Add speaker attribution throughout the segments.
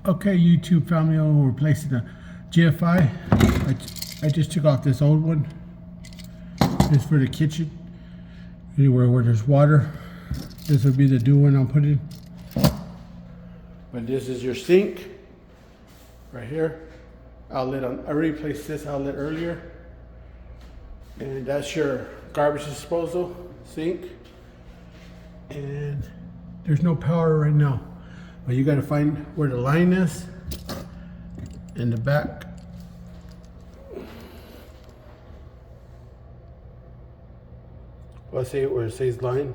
Speaker 1: Okay, YouTube family, we're replacing the Gfci. I just took off this old one. It's for the kitchen. Anywhere where there's water. This would be the new one I'm putting. But this is your sink. Right here. Outlet on. I replaced this outlet earlier. And that's your garbage disposal sink. And there's no power right now. But you gotta find where the line is in the back. I'll say it where it says line.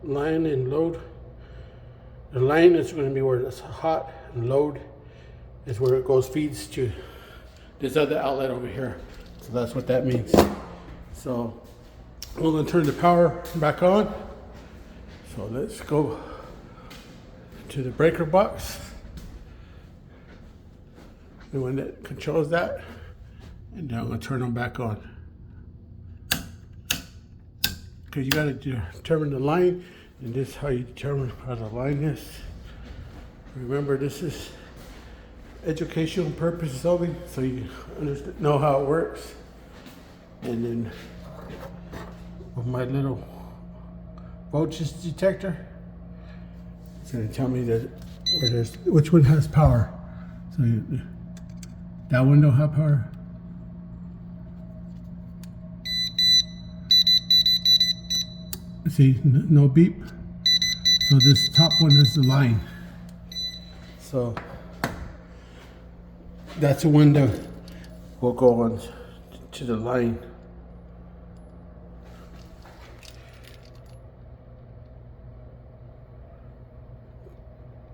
Speaker 1: Line and load. The line is going to be where it's hot, and load is where it goes feeds to this other outlet over here. So that's what that means. So I'm going to turn the power back on. So let's go to the breaker box, the one that controls that, and then I'm going to turn them back on. Because you got to determine the line, and this is how you determine how the line is. Remember, this is educational purposes only, so you know how it works. And then with my little voltage detector, it's going to tell me that where there's which one has power. So that one don't have power. See, no beep. So this top one is the line. So that's the one that will go on to the line.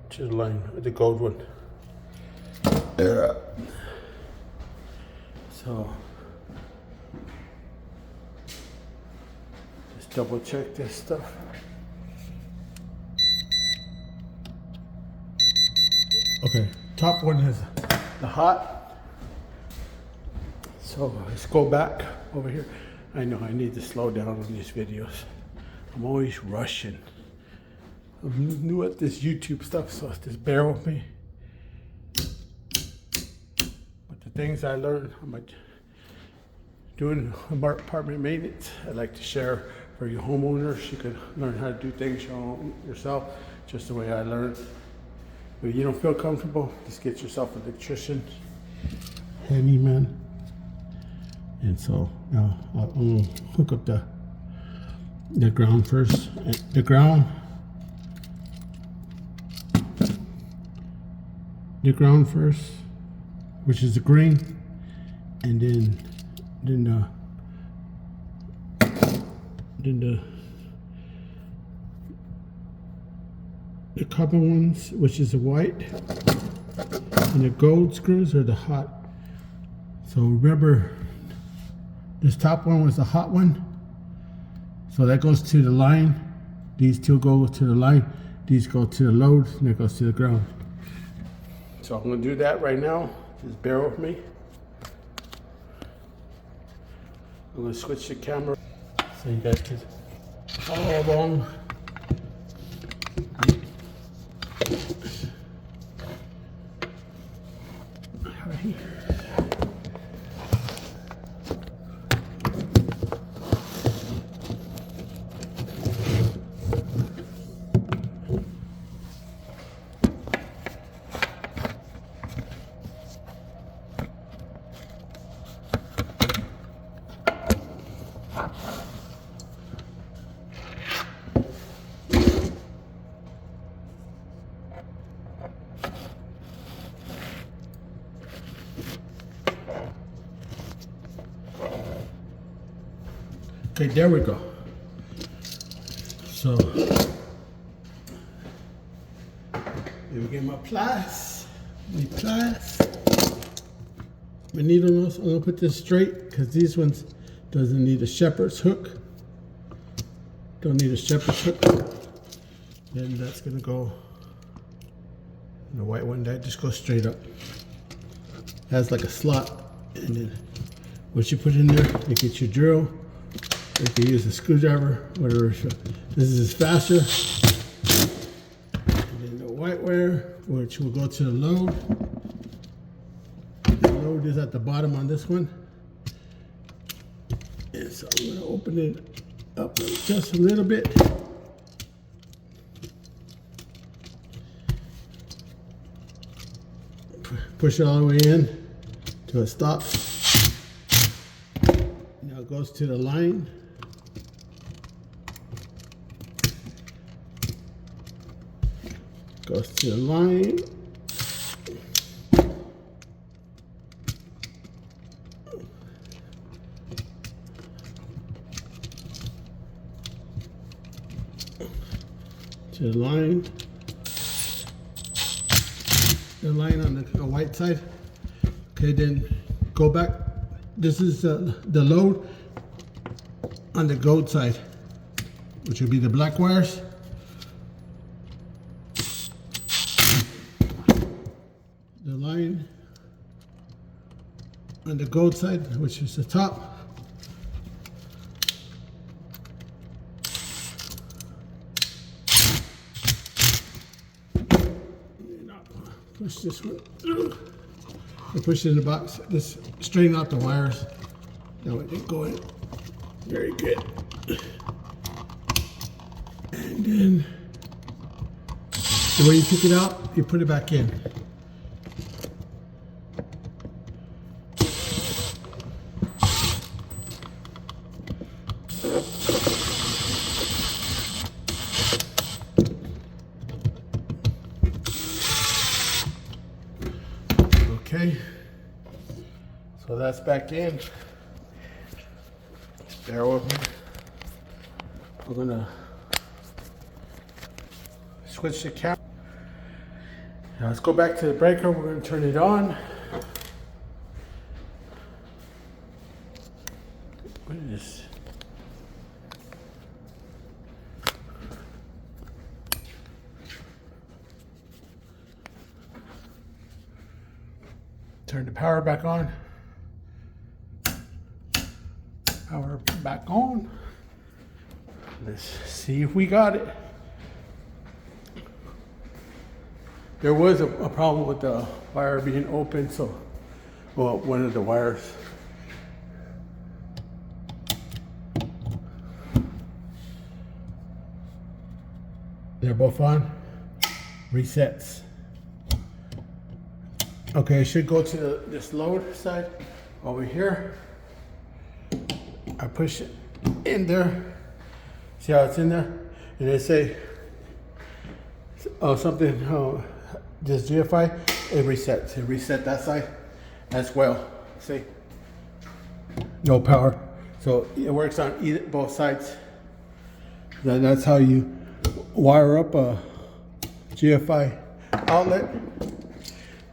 Speaker 1: To the line, the gold one. So let's double check this stuff. Okay, top one is the hot. So let's go back over here. I know I need to slow down on these videos. I'm always rushing. I'm new at this YouTube stuff, so just bear with me. But the things I learned, I'm doing apartment maintenance, I like to share for you homeowners. You can learn how to do things yourself, just the way I learned. If you don't feel comfortable, just get yourself an electrician, handyman. And so now I'm gonna hook up the ground first. The ground first, which is the green, and then the copper ones, which is the white, and the gold screws are the hot. So remember, this top one was the hot one, so that goes to the line. These two go to the line, these go to the load, and that goes to the ground. So I'm going to do that right now. Just bear with me. I'm going to switch the camera so you guys can follow along. Right here. Okay, there we go. So, let me get my pliers. My needle nose. I'm gonna put this straight because these ones doesn't need a shepherd's hook. Don't need a shepherd's hook. Then that's gonna go. And the white one that just goes straight up. Has like a slot, and then what you put in there, you get your drill. You can use a screwdriver, whatever. This is faster. And the white wire, which will go to the load. The load is at the bottom on this one. And so I'm going to open it up just a little bit. Push it all the way in to a stop. Now it goes to the line. Goes to the line. To the line. The line on the white side. Okay, then go back. This is the load on the gold side, which will be the black wires. The line on the gold side, which is the top. Push this one through. I push it in the box. Just straighten out the wires. Now it didn't go in. Very good. And then the way you took it out, you put it back in. Okay, so that's back in. Bear with me. We're gonna switch the camera. Now let's go back to the breaker. We're gonna turn it on. What is this? Turn the power back on. Power back on. Let's see if we got it. There was a problem with the wire being open, so, well, one of the wires. They're both on. Resets. Okay, it should go to this load side over here. I push it in there. See how it's in there? And they say something, this Gfci, it resets. It reset that side as well. See? No power. So it works on both sides. That's how you wire up a Gfci outlet.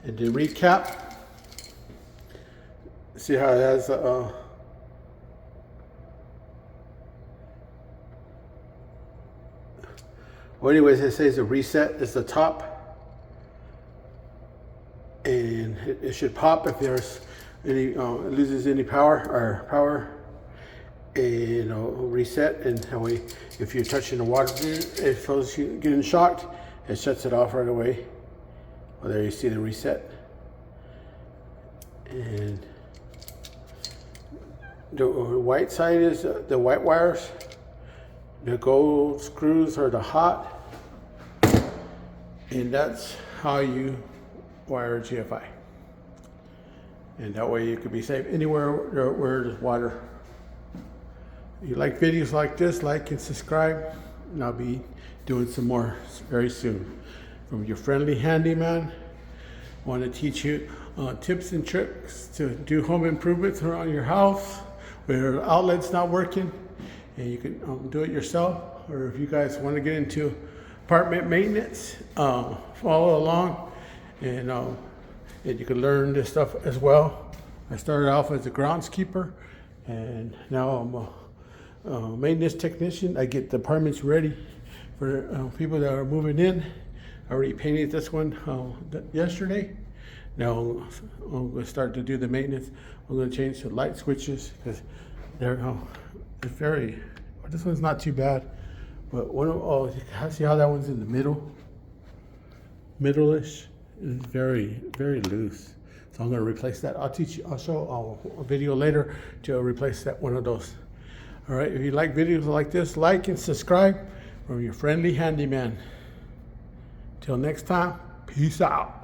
Speaker 1: And to recap, see how it has well, anyways, it says the reset is the top, and it should pop if there's any it loses any power, and it'll reset. And that way, if you're touching the water, if you're getting shocked, it shuts it off right away. Well, there you see the reset. And the white side is the white wires. The gold screws are the hot. And that's how you wire a Gfci. And that way you could be safe anywhere where there's water. If you like videos like this, like and subscribe. And I'll be doing some more very soon. From your friendly handyman. I want to teach you tips and tricks to do home improvements around your house where your outlet's not working, and you can do it yourself. Or if you guys want to get into apartment maintenance, follow along, and you can learn this stuff as well. I started off as a groundskeeper, and now I'm a maintenance technician. I get the apartments ready for people that are moving in. I already painted this one yesterday. Now I'm going to start to do the maintenance. I'm going to change the light switches because they're it's very. This one's not too bad, but see how that one's in the middle. middle-ish is very, very loose. So I'm going to replace that. I'll show a video later to replace that one of those. All right, if you like videos like this, like and subscribe from your friendly handyman. Till next time, peace out.